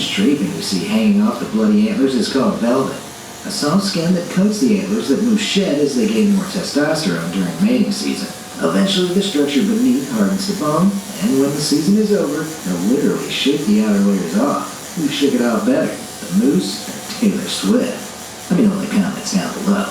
strange draping you see hanging off the bloody antlers is called velvet, a soft skin that coats the antlers that moves shed as they gain more testosterone during mating season. Eventually, the structure beneath hardens the bone, and when the season is over, they'll literally shake the outer layers off. Who shook it off better, the moose or Taylor Swift? Let me know in the comments down below.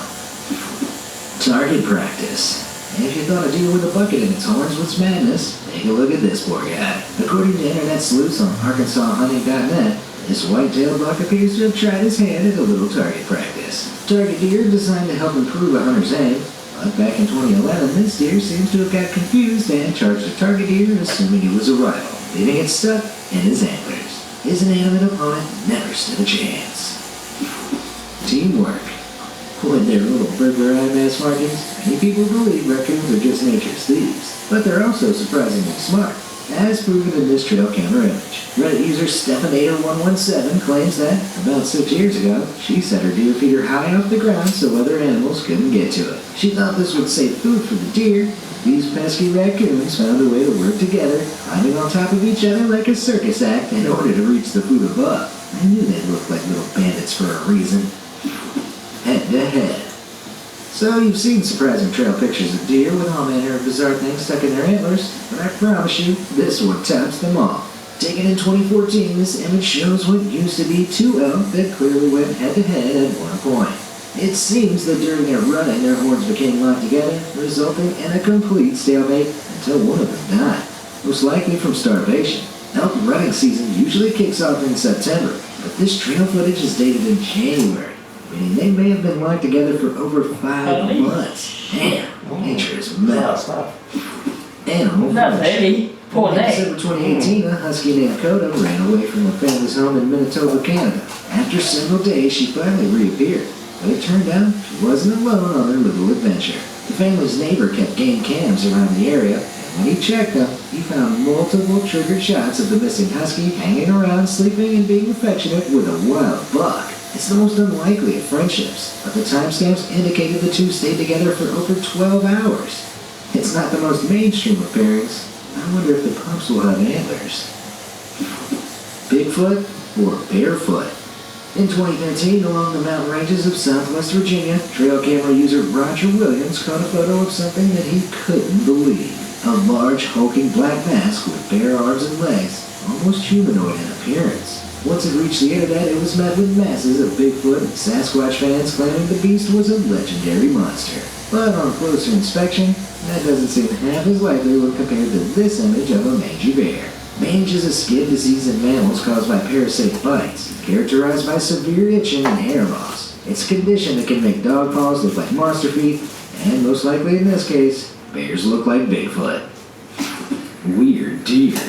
Target practice. If you thought a deer with a bucket in its horns was madness, take a look at this poor guy. According to internet sleuths on ArkansasHunting.net, this white-tailed buck appears to have tried his hand at a little target practice. Target deer designed to help improve a hunter's aim, but back in 2011, this deer seems to have got confused and charged a target deer assuming he was a rival, leaving it stuck in his antlers. His inanimate opponent never stood a chance. Teamwork. With their little burglar eye mask markings, many people believe raccoons are just nature's thieves, but they're also surprisingly smart, as proven in this trail camera image. Reddit user Stephanator117 claims that, about 6 years ago, she set her deer feeder high off the ground so other animals couldn't get to it. She thought this would save food for the deer. These pesky raccoons found a way to work together, climbing on top of each other like a circus act in order to reach the food above. I knew they looked like little bandits for a reason. Head-to-head. So you've seen surprising trail pictures of deer with all manner of bizarre things stuck in their antlers, but I promise you, this one tops them all. Taken in 2014, this image shows what used to be two elk that clearly went head-to-head at one point. It seems that during their running, their horns became locked together, resulting in a complete stalemate until one of them died, most likely from starvation. Elk running season usually kicks off in September, but this trail footage is dated in January, meaning they may have been locked together for over 5 months. Damn, nature is metal. Animal flesh. In December 2018, a husky named Coda ran away from her family's home in Manitoba, Canada. After several days, she finally reappeared, but it turned out she wasn't alone on her little adventure. The family's neighbor kept game cams around the area, and when he checked them, he found multiple triggered shots of the missing husky hanging around, sleeping and being affectionate with a wild buck. It's the most unlikely of friendships, but the timestamps indicated the two stayed together for over 12 hours. It's not the most mainstream of pairings. I wonder if the pups will have antlers. Bigfoot or Barefoot? In 2013, along the mountain ranges of southwest Virginia, trail camera user Roger Williams caught a photo of something that he couldn't believe. A large, hulking black mask with bare arms and legs, almost humanoid in appearance. Once it reached the internet, it was met with masses of Bigfoot and Sasquatch fans claiming the beast was a legendary monster. But on closer inspection, that doesn't seem half as likely when compared to this image of a mangy bear. Mange is a skin disease in mammals caused by parasitic bites, characterized by severe itching and hair loss. It's a condition that can make dog paws look like monster feet, and most likely in this case, bears look like Bigfoot. Weird deer.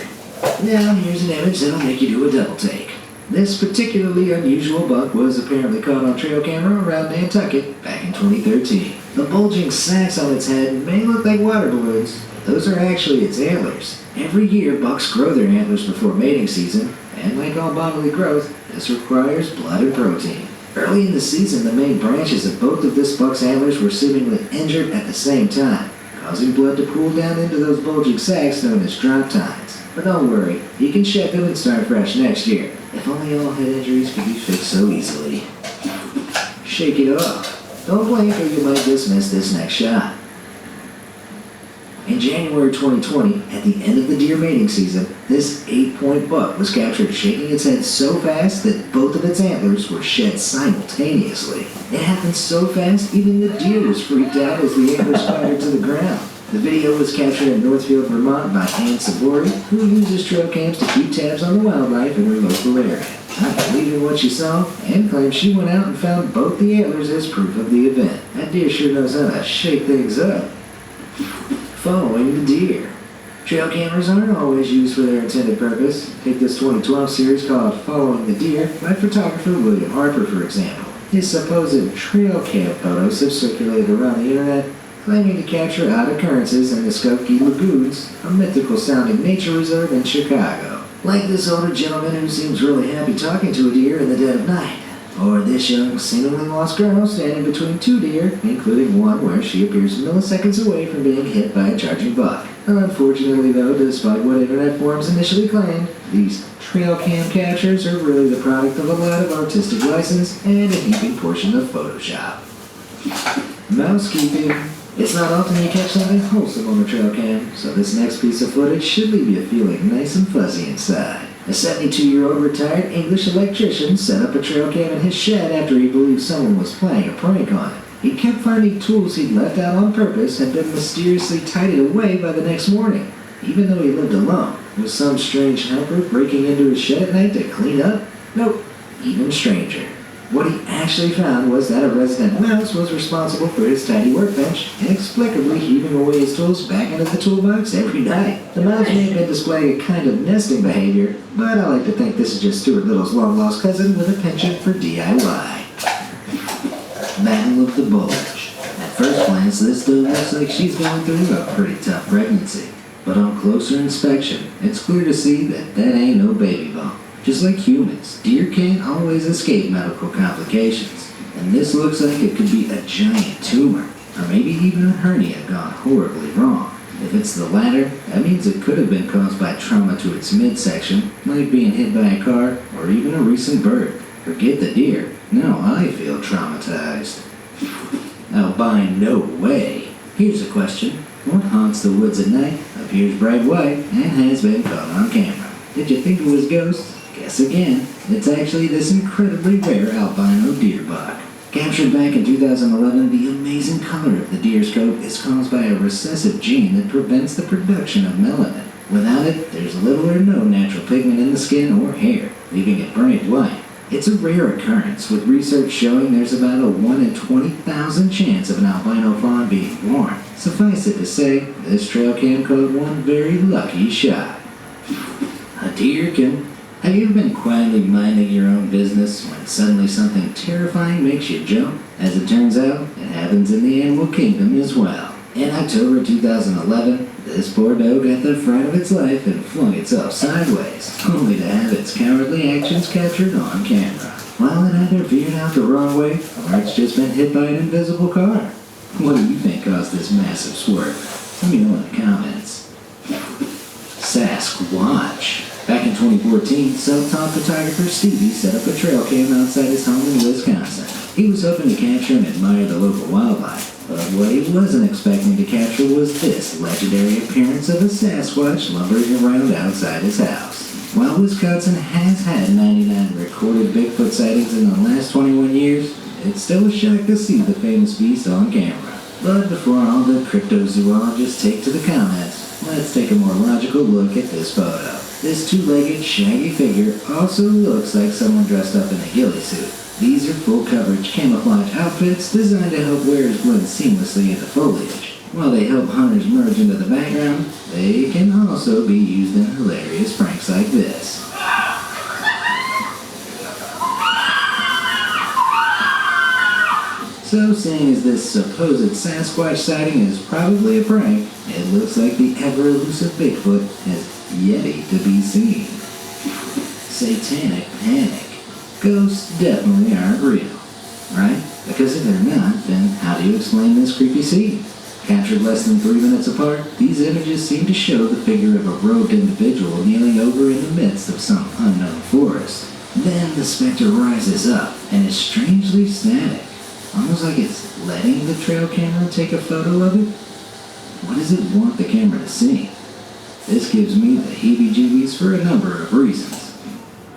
Now here's an image that'll make you do a double take. This particularly unusual buck was apparently caught on trail camera around Nantucket back in 2013. The bulging sacs on its head may look like water balloons. Those are actually its antlers. Every year, bucks grow their antlers before mating season, and like all bodily growth, this requires blood and protein. Early in the season, the main branches of both of this buck's antlers were seemingly injured at the same time, causing blood to pool down into those bulging sacs known as drop tines. But don't worry, he can shed them and start fresh next year. If only all head injuries could be fixed so easily. Shake it off. Don't blink or you might dismiss this next shot. In January 2020, at the end of the deer mating season, this 8-point buck was captured shaking its head so fast that both of its antlers were shed simultaneously. It happened so fast, even the deer was freaked out as the antlers clattered to the ground. The video was captured in Northfield, Vermont by Ann Sabori, who uses trail cams to keep tabs on the wildlife in her local area. Not believing what she saw, Ann claimed she went out and found both the antlers as proof of the event. That deer sure knows how to shake things up. Following the deer. Trail cameras aren't always used for their intended purpose. Take this 2012 series called Following the Deer by photographer William Harper, for example. His supposed trail cam photos have circulated around the internet, claiming to capture odd occurrences in the Skokie Lagoons, a mythical-sounding nature reserve in Chicago. Like this older gentleman who seems really happy talking to a deer in the dead of night. Or this young, seemingly lost girl standing between two deer, including one where she appears milliseconds away from being hit by a charging buck. Unfortunately, though, despite what internet forums initially claimed, These trail cam captures are really the product of a lot of artistic license and a heaping portion of Photoshop. Mousekeeping. It's not often you catch something wholesome on the trail cam, so this next piece of footage should leave you feeling nice and fuzzy inside. A 72-year-old retired English electrician set up a trail cam in his shed after he believed someone was playing a prank on him. He kept finding tools he'd left out on purpose and been mysteriously tidied away by the next morning. Even though he lived alone, was some strange helper breaking into his shed at night to clean up? Nope, even stranger. What he actually found was that a resident mouse was responsible for his tidy workbench, inexplicably heaving away his tools back into the toolbox every night. The mouse may have been displaying a kind of nesting behavior, but I like to think this is just Stuart Little's long-lost cousin with a penchant for DIY. Battle of the Bulge. At first glance, this dude looks like she's going through a pretty tough pregnancy. But on closer inspection, it's clear to see that ain't no baby bump. Just like humans, deer can't always escape medical complications. And this looks like it could be a giant tumor, or maybe even a hernia gone horribly wrong. If it's the latter, that means it could have been caused by trauma to its midsection, like being hit by a car, or even a recent bird. Forget the deer, now I feel traumatized. Albino way. Here's a question. What haunts the woods at night, appears bright white, and has been caught on camera? Did you think it was ghosts? Guess again. It's actually this incredibly rare albino deer buck. Captured back in 2011, the amazing color of the deer's coat is caused by a recessive gene that prevents the production of melanin. Without it, there's little or no natural pigment in the skin or hair, leaving it bright white. It's a rare occurrence, with research showing there's about a 1 in 20,000 chance of an albino fawn being born. Suffice it to say, this trail cam caught one very lucky shot. A deer can... Have you ever been quietly minding your own business when suddenly something terrifying makes you jump? As it turns out, it happens in the animal kingdom as well. In October 2011, this poor dog got the fright of its life and flung itself sideways, only to have its cowardly actions captured on camera. While it either veered out the wrong way, or it's just been hit by an invisible car. What do you think caused this massive swerve? Let me know in the comments. Sasquatch. Back in 2014, self-taught photographer Stevie set up a trail cam outside his home in Wisconsin. He was hoping to capture and admire the local wildlife, but what he wasn't expecting to capture was this legendary appearance of a Sasquatch lumbering around outside his house. While Wisconsin has had 99 recorded Bigfoot sightings in the last 21 years, it's still a shock to see the famous beast on camera. But before all the cryptozoologists take to the comments, let's take a more logical look at this photo. This two-legged, shaggy figure also looks like someone dressed up in a ghillie suit. These are full-coverage camouflage outfits designed to help wearers blend seamlessly into foliage. While they help hunters merge into the background, they can also be used in hilarious pranks like this. So, seeing as this supposed Sasquatch sighting is probably a prank, it looks like the ever-elusive Bigfoot has yet to be seen. Satanic panic. Ghosts definitely aren't real, right? Because if they're not, then how do you explain this creepy scene? Captured less than 3 minutes apart, these images seem to show the figure of a robed individual kneeling over in the midst of some unknown forest. Then the specter rises up and is strangely static, almost like it's letting the trail camera take a photo of it. What does it want the camera to see? This gives me the heebie-jeebies for a number of reasons.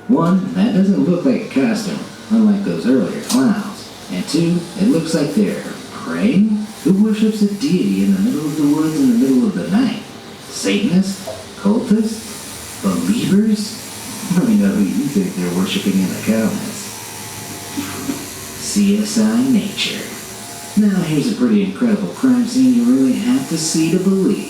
One, that doesn't look like a costume, unlike those earlier clowns. And two, it looks like they're praying? Who worships a deity in the middle of the woods in the middle of the night? Satanists? Cultists? Believers? Let me know who you think they're worshiping in the comments. CSI Nature. Now here's a pretty incredible crime scene you really have to see to believe.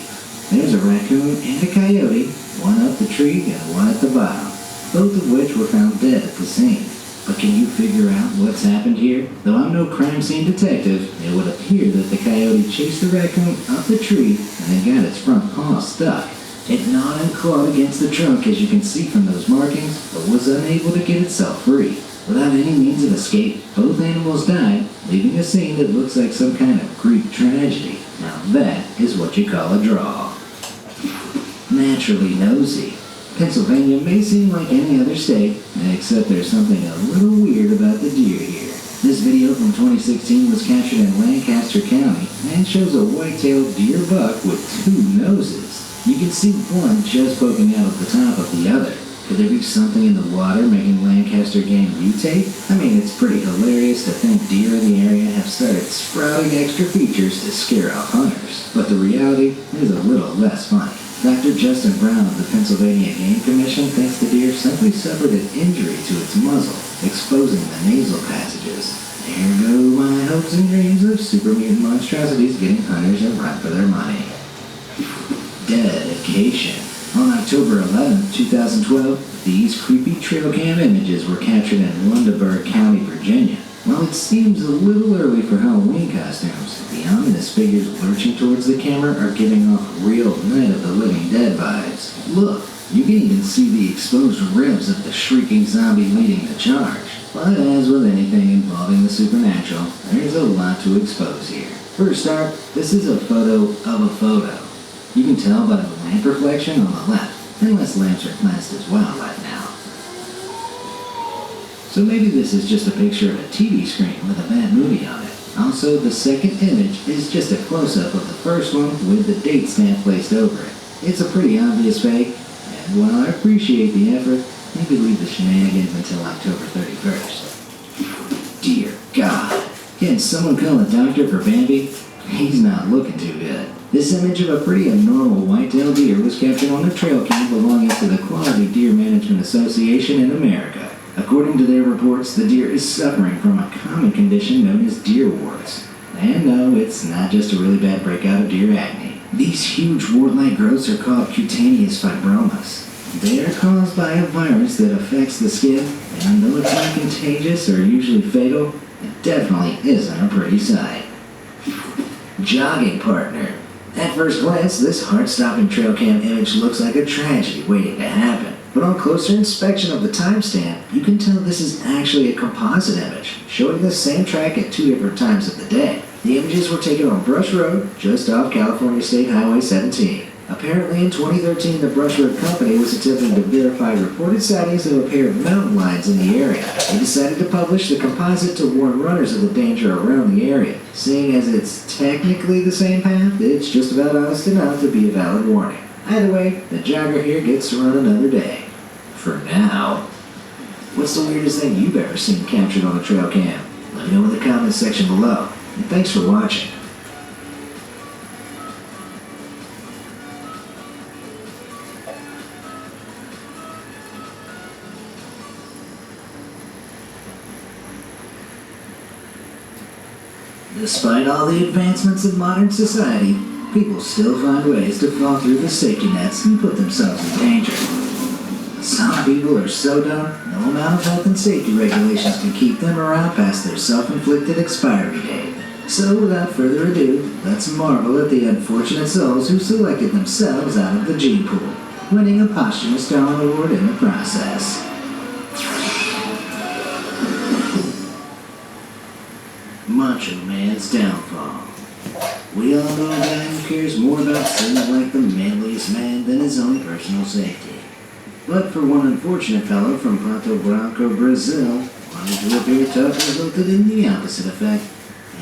There's a raccoon and a coyote, one up the tree and one at the bottom, both of which were found dead at the scene. But can you figure out what's happened here? Though I'm no crime scene detective, it would appear that the coyote chased the raccoon up the tree and then got its front paw stuck. It gnawed and clawed against the trunk, as you can see from those markings, but was unable to get itself free. Without any means of escape, both animals died, leaving a scene that looks like some kind of Greek tragedy. Now that is what you call a draw. Naturally nosy. Pennsylvania may seem like any other state, except there's something a little weird about the deer here. This video from 2016 was captured in Lancaster County and shows a white-tailed deer buck with two noses. You can see one just poking out at the top of the other. Could there be something in the water making Lancaster game mutate? I mean, it's pretty hilarious to think deer in the area have started sprouting extra features to scare off hunters. But the reality is a little less funny. Dr. Justin Brown of the Pennsylvania Game Commission thinks the deer simply suffered an injury to its muzzle, exposing the nasal passages. There go my hopes and dreams of super mutant monstrosities getting hunters a run for their money. Dedication. On October 11, 2012, these creepy trail cam images were captured in Lunenburg County, Virginia. While it seems a little early for Halloween costumes, the ominous figures lurching towards the camera are giving off real Night of the Living Dead vibes. Look, you can even see the exposed ribs of the shrieking zombie leading the charge. But as with anything involving the supernatural, there's a lot to expose here. For a start, this is a photo of a photo. You can tell by the lamp reflection on the left, unless lamps are classed as wildlife now. So maybe this is just a picture of a TV screen with a bad movie on it. Also, the second image is just a close-up of the first one with the date stamp placed over it. It's a pretty obvious fake, and while I appreciate the effort, maybe leave the shenanigans until October 31st. Dear God. Can someone call a doctor for Bambi? He's not looking too good. This image of a pretty abnormal white-tailed deer was captured on a trail cam belonging to the Quality Deer Management Association in America. According to their reports, the deer is suffering from a common condition known as deer warts. And no, it's not just a really bad breakout of deer acne. These huge wart-like growths are called cutaneous fibromas. They are caused by a virus that affects the skin, and though it's not contagious or usually fatal, it definitely isn't a pretty sight. Jogging partner. At first glance, this heart-stopping trail cam image looks like a tragedy waiting to happen. But on closer inspection of the timestamp, you can tell this is actually a composite image, showing the same track at two different times of the day. The images were taken on Brush Road, just off California State Highway 17. Apparently in 2013, the Brush Road Company was attempting to verify reported sightings of a pair of mountain lions in the area. They decided to publish the composite to warn runners of the danger around the area. Seeing as it's technically the same path, it's just about honest enough to be a valid warning. Either way, the jogger here gets to run another day. For now. What's the weirdest thing you've ever seen captured on a trail cam? Let me know in the comments section below. And thanks for watching. Despite all the advancements of modern society, people still find ways to fall through the safety nets and put themselves in danger. Some people are so dumb, no amount of health and safety regulations can keep them around past their self-inflicted expiry date. So without further ado, let's marvel at the unfortunate souls who selected themselves out of the gene pool, winning a posthumous Darwin Award in the process. Macho Man's downfall. We all know a guy who cares more about seeming like the manliest man than his own personal safety. But for one unfortunate fellow from Pato Branco, Brazil, wanting to appear tough resulted in the opposite effect,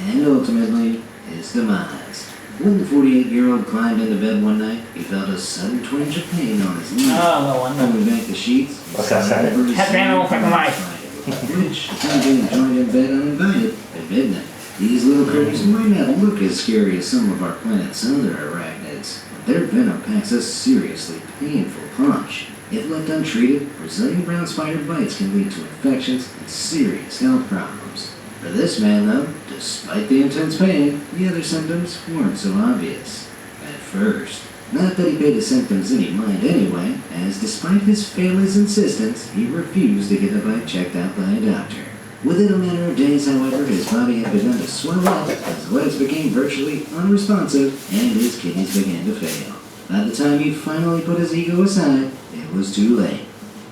and ultimately, his demise. When the 48-year-old climbed into bed one night, he felt a sudden twinge of pain on his leg. Pulling back the sheets, Happy animal for life. Which, upon being joined in bed uninvited, admitted that these little critters might not look as scary as some of our planet's other arachnids, but their venom packs a seriously painful punch. If left untreated, Brazilian brown spider bites can lead to infections and serious health problems. For this man, though, despite the intense pain, the other symptoms weren't so obvious. At first. Not that he paid the symptoms any mind anyway, as despite his family's insistence, he refused to get the bite checked out by a doctor. Within a matter of days, however, his body had begun to swell up, his legs became virtually unresponsive, and his kidneys began to fail. By the time he finally put his ego aside, it was too late.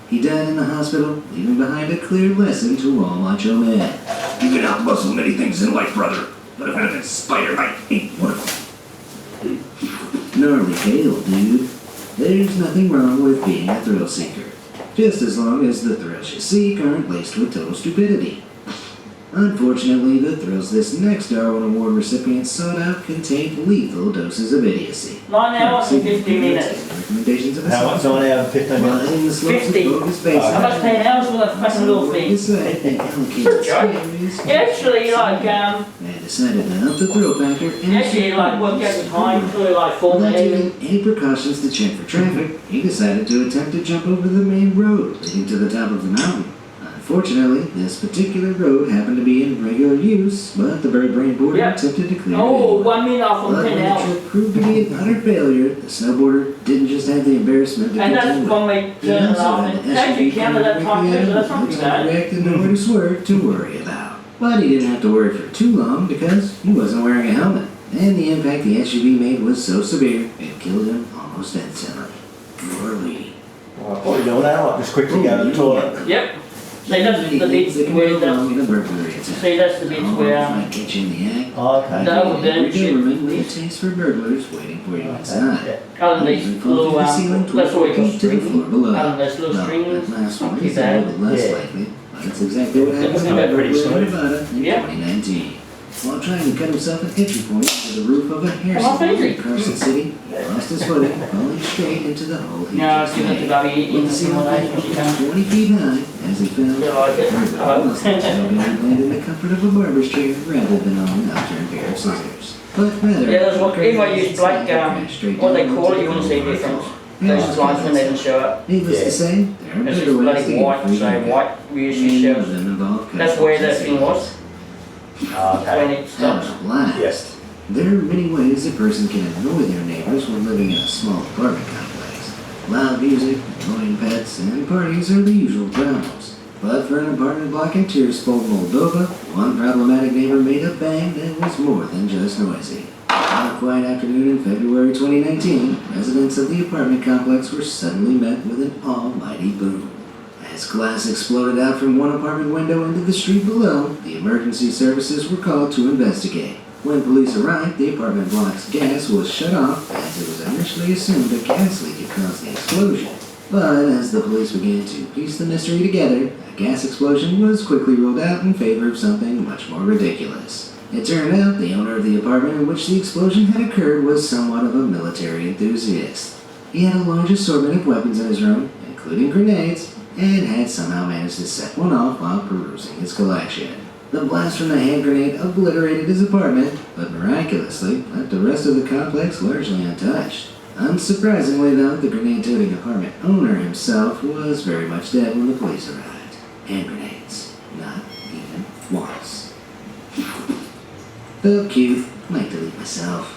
He died in the hospital, leaving behind a clear lesson to all macho men. You can out-muscle many things in life, brother, but a venomous spider bite ain't one of them. Gnarly hail, dude. There's nothing wrong with being a thrill seeker, just as long as the thrills you seek aren't laced with total stupidity. Unfortunately, the thrills this next Darwin Award recipient sought out contained lethal doses of idiocy. 9 hours and 50 minutes. Recommendations of How much? 9 hours and 15 minutes? Lining the slopes of 50. focus bases. How much 10 hours for that fucking little thing? You actually like, And decided to help the thrill factor. you actually like work out the time to like 4 Without minutes. taking any precautions to check for traffic, he decided to attempt to jump over the main road leading to the top of the mountain. Unfortunately, this particular road happened to be in regular use, but the bird-brain boarder Yeah. attempted to clear it. Oh, anyway. 1 minute off from But 10 when the hours. trip proved to be an utter failure, the snowboarder didn't just have the embarrassment to And that's contend with. when we He turn it also off. had And the actually SUV counted that time too, so that's not too bad. react and nowhere to swerve to worry about. But he didn't have to worry for too long because he wasn't wearing a helmet. And the impact the SUV made was so severe, it killed him almost instantly. Morally. What are you doing now? Like just quickly go to the toilet? Yep. See, that's the bits where that's, see, that's the bits where, might get you in the act. Oh, okay. no, then Every Doberman shit. with a taste for burglars waiting for you inside. Yeah. Other than these little, that's what we call string. Other than those little strings, Last not one too is a bad. little less Yeah. likely, but it's exactly what happened That's to not that pretty burglar in smooth. Nevada in Yeah. 2019. While trying to cut himself an entry point to the roof of a hair Well, salon in easy. Carson City, he lost his footing, falling straight into the hole he No, just it's good to made. go in With the the ceiling simulation when she comes. 20 feet high as he fell. You like it? Burglar almost landed in the comfort of a barber's chair rather than on an outturned pair of scissors. But rather, Yeah, that's what, if I use black, crashed straight what they down call it, into you wouldn't the see a floor. difference. Yeah, Those lines when they didn't show up. Needless Yeah. to say, there are It's just better ways to bloody get white, free so haircut. white, we usually Many show. of them involve That's cutting where off that the thing was, Oh, when okay. it stops. Blast. Yes. There are many ways a person can annoy their neighbors when living in a small apartment complex. Loud music, annoying pets, and parties are the usual problems. But for an apartment block in Tiraspol, Moldova, one problematic neighbor made a bang that was more than just noisy. On a quiet afternoon in February 2019, residents of the apartment complex were suddenly met with an almighty boom. As glass exploded out from one apartment window into the street below, the emergency services were called to investigate. When police arrived, the apartment block's gas was shut off as it was initially assumed a gas leak had caused the explosion. But as the police began to piece the mystery together, a gas explosion was quickly ruled out in favor of something much more ridiculous. It turned out the owner of the apartment in which the explosion had occurred was somewhat of a military enthusiast. He had a large assortment of weapons in his room, including grenades, and had somehow managed to set one off while perusing his collection. The blast from the hand grenade obliterated his apartment, but miraculously left the rest of the complex largely untouched. Unsurprisingly though, the grenade-toting apartment owner himself was very much dead when the police arrived. Hand grenades. Not even once. Felt cute. Might delete myself.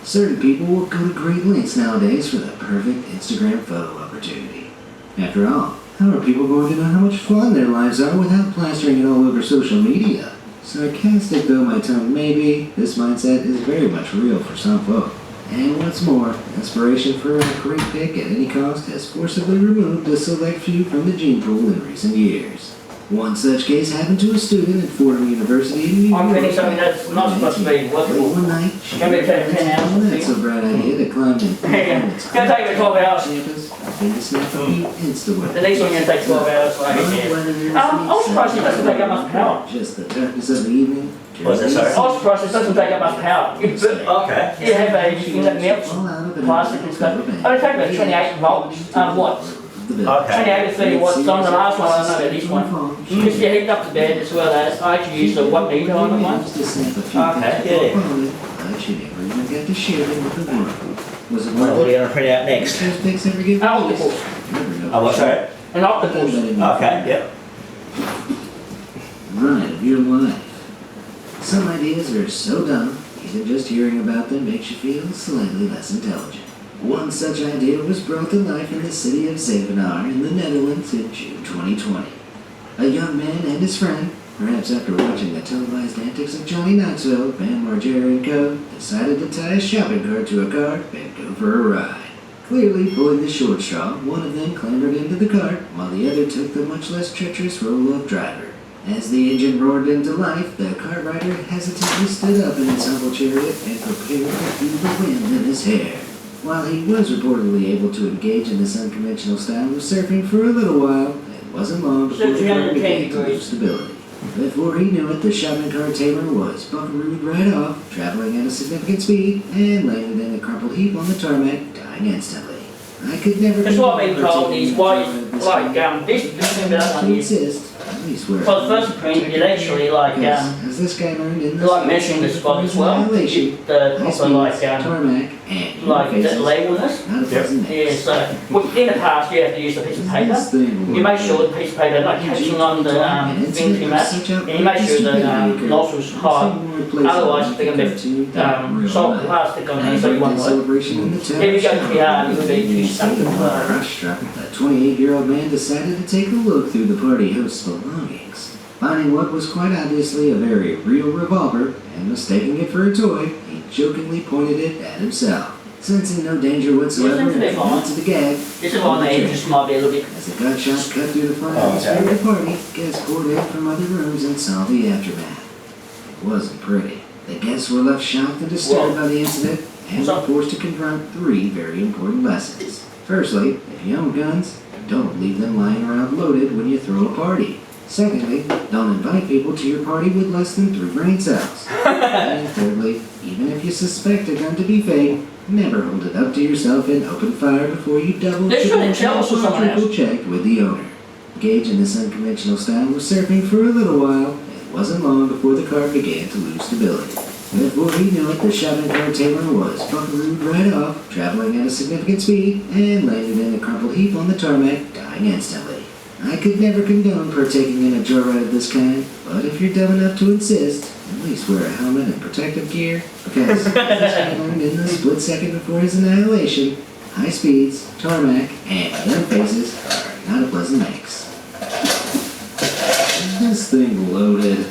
Certain people will go to great lengths nowadays for the perfect Instagram photo opportunity. After all, how are people going to know how much fun their lives are without plastering it all over social media? Sarcastic though my tone may be, this mindset is very much real for some folk. And what's more, aspiration for a great pick at any cost has forcibly removed a select few from the gene pool in recent years. One such case happened to a student at Fordham University in New York. I'm getting something that's not supposed to be Late workable. one night, she Can we take 10 hours? well, that's a bright idea to climb in. Hey, it's gonna take me 12 hours. Campus, then to snap a few Insta The next one's gonna take 12 hours, like, yeah. I was surprised it doesn't take up much power. Just the darkness of the evening. What's that, sorry? I was surprised it doesn't take up much power. Okay. You have a thing that melts plastic and stuff. It would take about 28 volts, watts. Okay. 28 to 30 watts on the last one, I don't know about this one. Because you heat up the bed as well as, I actually used a watt meter on it once. Okay, yeah. But you never even got to share them with the world. Was it What are one you going to print out next? those pics ever give An octopus. Oh, what's that? An octopus. Okay, yep. Ride of your life. Some ideas are so dumb, even just hearing about them makes you feel slightly less intelligent. One such idea was brought to life in the city of Zevenaar in the Netherlands in June 2020. A young man and his friend, perhaps after watching the televised antics of Johnny Knoxville, Van Margera and Co., decided to tie a shopping cart to a car and go for a ride. Clearly pulling the short straw, one of them clambered into the cart, while the other took the much less treacherous role of driver. As the engine roared into life, the cart rider hesitantly stood up in his humble chariot and prepared to feel the wind in his hair. While he was reportedly able to engage in this unconventional style of surfing for a little while, it wasn't long before the car began to lose stability. Before he knew it, the shopping cart tamer was buckarooed right off, traveling at a significant speed, and landed in a crumpled heap on the tarmac, dying instantly. I could never. That's what I've been told. These white, like this thing that one is. For the first print, it actually like as this guy learned in like measuring the spot as well. The proper like tarmac and like labelness. Yeah, so in the past you have to use a piece of paper. You make sure the piece of paper not catching on the thing too much, and you make sure the nostrils high. Otherwise, they're going to be solid plastic on there, so you won't work. If you go too hard, you'll be too stuck. A 28-year-old man decided to take a look through the party host's belongings. Finding what was quite obviously a very real revolver and mistaking it for a toy, he jokingly pointed it at himself. Sensing no danger whatsoever, he went to the gag. This is one that just might be a little bit. As the gunshot cut through the front atmosphere of the party, guests poured in from other rooms and saw the aftermath. It wasn't pretty. The guests were left shocked and disturbed by the incident and were forced to confront 3 very important lessons. Firstly, if you own guns, don't leave them lying around loaded when you throw a party. Secondly, don't invite people to your party with less than 3 brain cells. And thirdly, even if you suspect a gun to be fake, never hold it up to yourself and open fire before you double, triple, and quadruple check with the owner. Engaged in this unconventional style of surfing for a little while, it wasn't long before the car began to lose stability. Before he knew it, the shopping cart tamer was buckarooed right off, traveling at a significant speed, and landed in a crumpled heap on the tarmac, dying instantly. I could never condone partaking in a joyride of this kind, but if you're dumb enough to insist, at least wear a helmet and protective gear, because as he learned in the split second before his annihilation, high speeds, tarmac, and young faces are not a pleasant mix. This thing loaded.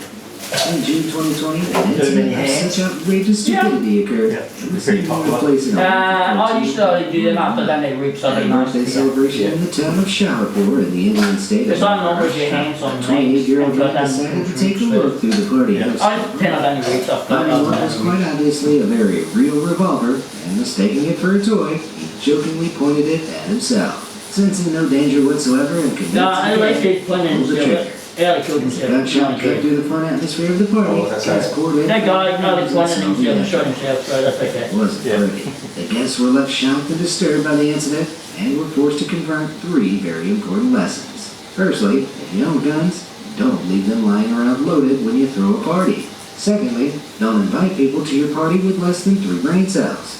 In June 2020, an incident of such outrageous stupidity occurred. It was pretty popular. I used to only do them after then they ripped something nice. Birthday celebration in the town of Shawapur in the inland state. Because I normally get hands on the 28-year-old man decided to take a look through the party house. I tend to only read stuff. Finding what was quite obviously a very real revolver and mistaking it for a toy, he jokingly pointed it at himself. Sensing no danger whatsoever and convinced he pulled the trigger. Yeah, killed himself. Gunshot cut through the fun atmosphere of the party. That guy, no, it's one of them shot himself, so that's okay. It wasn't pretty. The guests were left shocked and disturbed by the incident and were forced to confront 3 very important lessons. Firstly, if you own guns, don't leave them lying around loaded when you throw a party. Secondly, don't invite people to your party with less than 3 brain cells.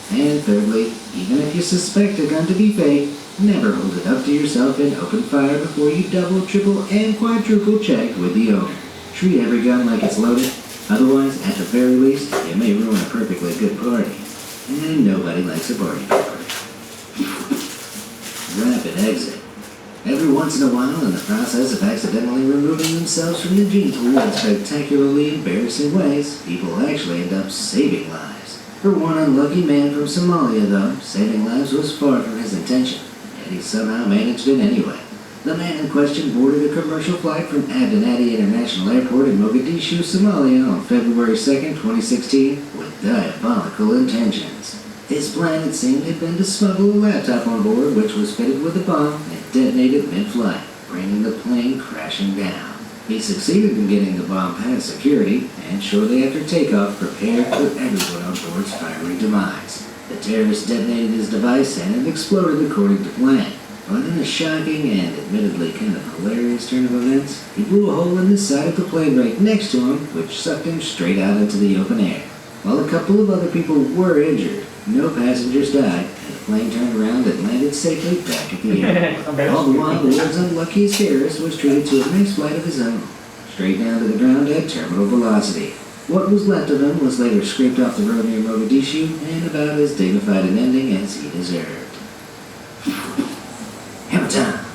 And thirdly, even if you suspect a gun to be fake, never hold it up to yourself and open fire before you double, triple, and quadruple check with the owner. Treat every gun like it's loaded, otherwise, at the very least, you may ruin a perfectly good party. And nobody likes a party pooper. Rapid exit. Every once in a while, in the process of accidentally removing themselves from the gene pool in spectacularly embarrassing ways, people actually end up saving lives. For one unlucky man from Somalia, though, saving lives was far from his intention. He somehow managed it anyway. The man in question boarded a commercial flight from Abdinati International Airport in Mogadishu, Somalia on February 2nd, 2016 with diabolical intentions. His plan, it seemed, had been to smuggle a laptop on board which was fitted with a bomb and detonated mid-flight, bringing the plane crashing down. He succeeded in getting the bomb past security and shortly after takeoff prepared for everyone on board's fiery demise. The terrorist detonated his device and it exploded according to plan. But in a shocking and admittedly kind of hilarious turn of events, he blew a hole in the side of the plane right next to him, which sucked him straight out into the open air. While a couple of other people were injured, no passengers died, and the plane turned around and landed safely back at the airport. All the while, the world's unluckiest terrorist was treated to a nice flight of his own, straight down to the ground at terminal velocity. What was left of him was later scraped off the road near Mogadishu and about as dignified an ending as he deserved. Hammer time.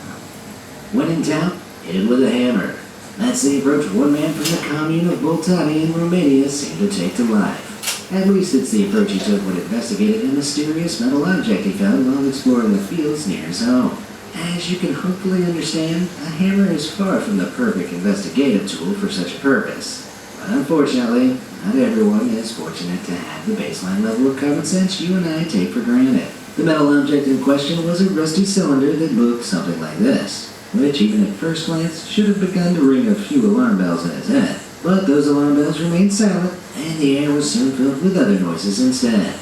When in town, hit it with a hammer. That's the approach one man from the commune of Boltani in Romania seemed to take to life. At least it's the approach he took when investigating a mysterious metal object he found while exploring the fields near his home. As you can hopefully understand, a hammer is far from the perfect investigative tool for such a purpose. But unfortunately, not everyone is fortunate to have the baseline level of common sense you and I take for granted. The metal object in question was a rusty cylinder that looked something like this, which even at first glance should have begun to ring a few alarm bells in his head. But those alarm bells remained silent, and the air was soon filled with other noises instead.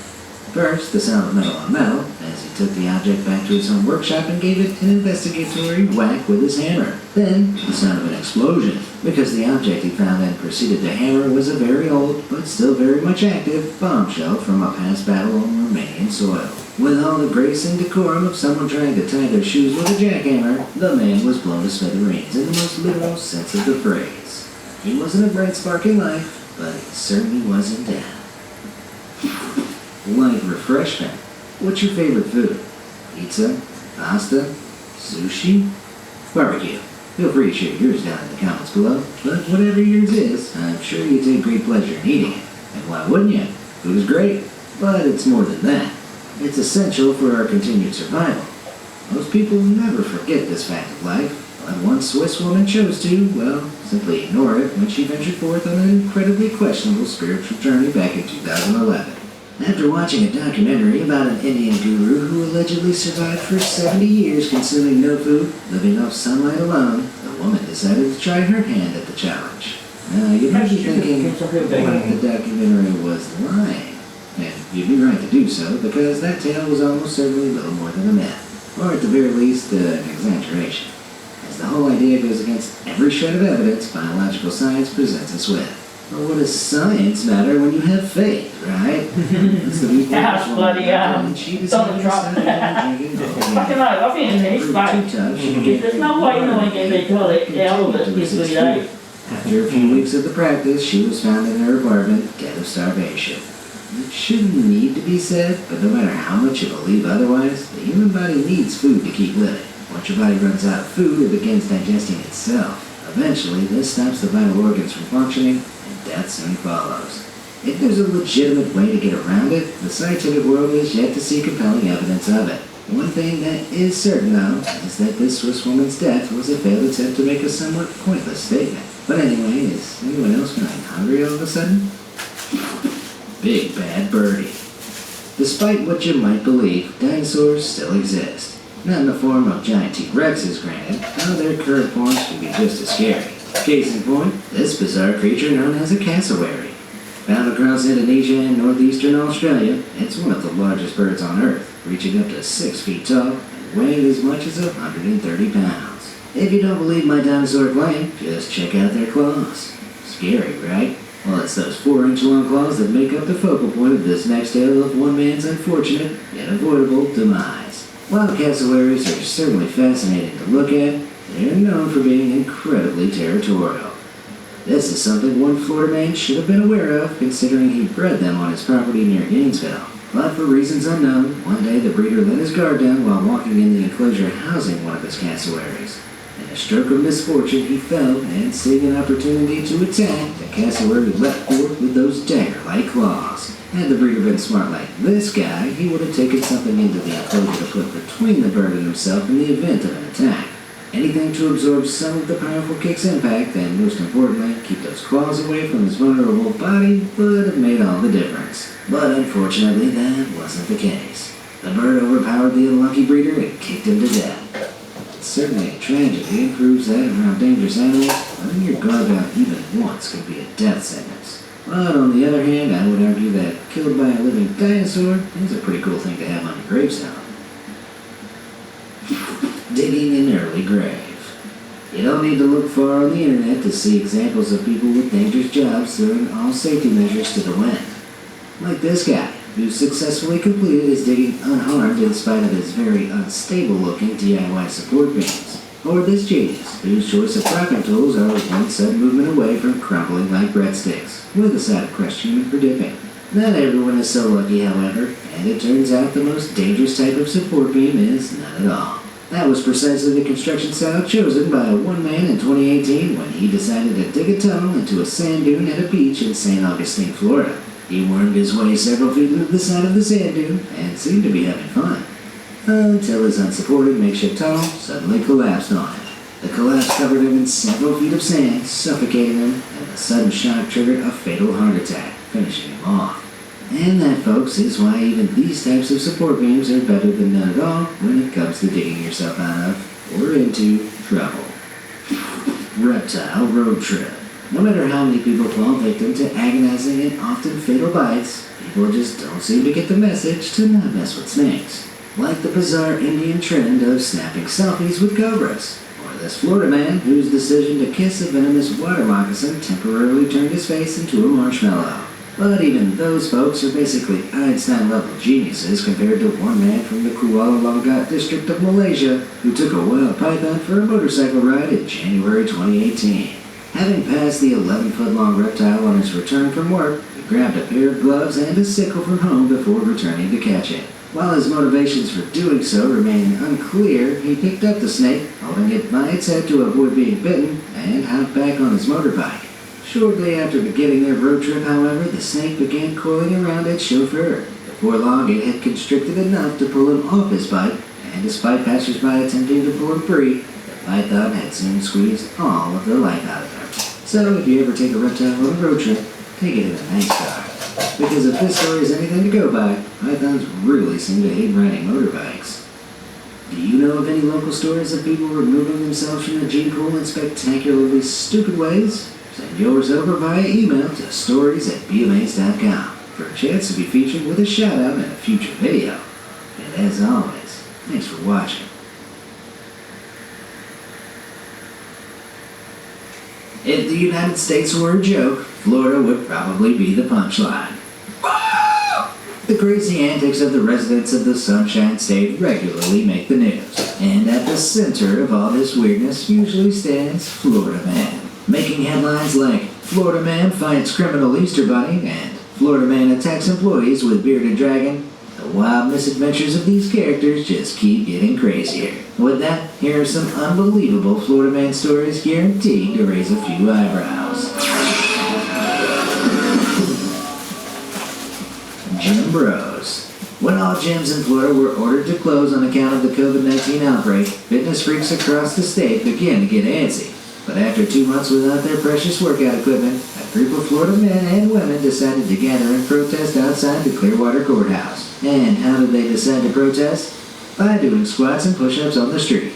First, the sound of metal on metal, as he took the object back to his home workshop and gave it an investigatory whack with his hammer. Then, the sound of an explosion, because the object he found and proceeded to hammer was a very old, but still very much active, bombshell from a past battle on Romanian soil. With all the grace and decorum of someone trying to tie their shoes with a jackhammer, the man was blown to smithereens in the most literal sense of the phrase. He wasn't a bright spark in life, but he certainly was in death. Like refreshment. What's your favorite food? Pizza? Pasta? Sushi? Barbecue. Feel free to share yours down in the comments below, but whatever yours is, I'm sure you take great pleasure in eating it. And why wouldn't you? Food is great, but it's more than that. It's essential for our continued survival. Most people never forget this fact of life, but one Swiss woman chose to, well, simply ignore it when she ventured forth on an incredibly questionable spiritual journey back in 2011. After watching a documentary about an Indian guru who allegedly survived for 70 years consuming no food, living off sunlight alone, the woman decided to try her hand at the challenge. Now, you might be thinking, what if the documentary was lying? And you'd be right to do so, because that tale was almost certainly little more than a myth, or at the very least, an exaggeration, as the whole idea goes against every shred of evidence biological science presents us with. Well, what does science matter when you have faith, right? That's the reason bloody Donald Trump. Fucking hell, I think it's like, there's no way no one they call it elvis this day. After a few weeks of the practice, she was found in her apartment, dead of starvation. It shouldn't need to be said, but no matter how much you believe otherwise, the human body needs food to keep living. Once your body runs out of food, it begins digesting itself. Eventually, this stops the vital organs from functioning, and death soon follows. If there's a legitimate way to get around it, the scientific world is yet to see compelling evidence of it. One thing that is certain, though, is that this Swiss woman's death was a failed attempt to make a somewhat pointless statement. But anyway, is anyone else feeling hungry all of a sudden? Big Bad Birdie. Despite what you might believe, dinosaurs still exist. Not in the form of giant T-Rexes, granted, though their curved forms can be just as scary. Case in point, this bizarre creature known as a cassowary. Found across Indonesia and northeastern Australia, it's one of the largest birds on Earth, reaching up to 6 feet tall and weighing as much as 130 pounds. If you don't believe my dinosaur claim, just check out their claws. Scary, right? Well, it's those 4-inch-long claws that make up the focal point of this next tale of one man's unfortunate, yet avoidable, demise. While cassowaries are certainly fascinating to look at, they are known for being incredibly territorial. This is something one Florida man should have been aware of, considering he bred them on his property near Gainesville. But for reasons unknown, one day the breeder let his guard down while walking in the enclosure housing one of his cassowaries. In a stroke of misfortune, he fell, and seeing an opportunity to attack, the cassowary leapt forth with those dagger-like claws. Had the breeder been smart like this guy, he would have taken something into the enclosure to put between the bird and himself in the event of an attack. Anything to absorb some of the powerful kick's impact, and most importantly, keep those claws away from his vulnerable body, would have made all the difference. But unfortunately, that wasn't the case. The bird overpowered the unlucky breeder and kicked him to death. It's certainly a tragedy and proves that around dangerous animals, letting your guard down even once could be a death sentence. But on the other hand, I would argue that killed by a living dinosaur is a pretty cool thing to have on your gravestone. Digging an early grave. You don't need to look far on the internet to see examples of people with dangerous jobs throwing all safety measures to the wind. Like this guy, who successfully completed his digging unharmed in spite of his very unstable-looking DIY support beams. Or this genius, whose choice of propping tools are one sudden movement away from crumbling like breadsticks, with a side of crushed human for dipping. Not everyone is so lucky, however, and it turns out the most dangerous type of support beam is none at all. That was precisely the construction style chosen by one man in 2018 when he decided to dig a tunnel into a sand dune at a beach in St. Augustine, Florida. He wormed his way several feet into the side of the sand dune and seemed to be having fun. Until his unsupported makeshift tunnel suddenly collapsed on him. The collapse covered him in several feet of sand, suffocating him, and the sudden shock triggered a fatal heart attack, finishing him off. And that, folks, is why even these types of support beams are better than none at all when it comes to digging yourself out of or into trouble. Reptile road trip. No matter how many people fall victim to agonizing and often fatal bites, people just don't seem to get the message to not mess with snakes. Like the bizarre Indian trend of snapping selfies with cobras. Or this Florida man whose decision to kiss a venomous water moccasin temporarily turned his face into a marshmallow. But even those folks are basically Einstein-level geniuses compared to one man from the Kuala Lumpur district of Malaysia who took a wild python for a motorcycle ride in January 2018. Having passed the 11-foot-long reptile on his return from work, he grabbed a pair of gloves and a sickle from home before returning to catch it. While his motivations for doing so remain unclear, he picked up the snake, holding it by its head to avoid being bitten, and hopped back on his motorbike. Shortly after beginning their road trip, however, the snake began coiling around its chauffeur. Before long, it had constricted enough to pull him off his bike, and despite passersby attempting to pull him free, the python had soon squeezed all of the life out of him. So if you ever take a reptile on a road trip, take it in a nice car. Because if this story is anything to go by, pythons really seem to hate riding motorbikes. Do you know of any local stories of people removing themselves from the gene pool in spectacularly stupid ways? Send yours over via email to stories@biomaze.com for a chance to be featured with a shout-out in a future video. And as always, thanks for watching. If the United States were a joke, Florida would probably be the punchline. The crazy antics of the residents of the Sunshine State regularly make the news. And at the center of all this weirdness usually stands Florida Man. Making headlines like, Florida Man fights criminal Easter Bunny, and Florida Man attacks employees with bearded dragon. The wild misadventures of these characters just keep getting crazier. With that, here are some unbelievable Florida Man stories guaranteed to raise a few eyebrows. Gym Bros. When all gyms in Florida were ordered to close on account of the COVID-19 outbreak, fitness freaks across the state began to get antsy. But after 2 months without their precious workout equipment, a group of Florida men and women decided to gather and protest outside the Clearwater Courthouse. And how did they decide to protest? By doing squats and push-ups on the street.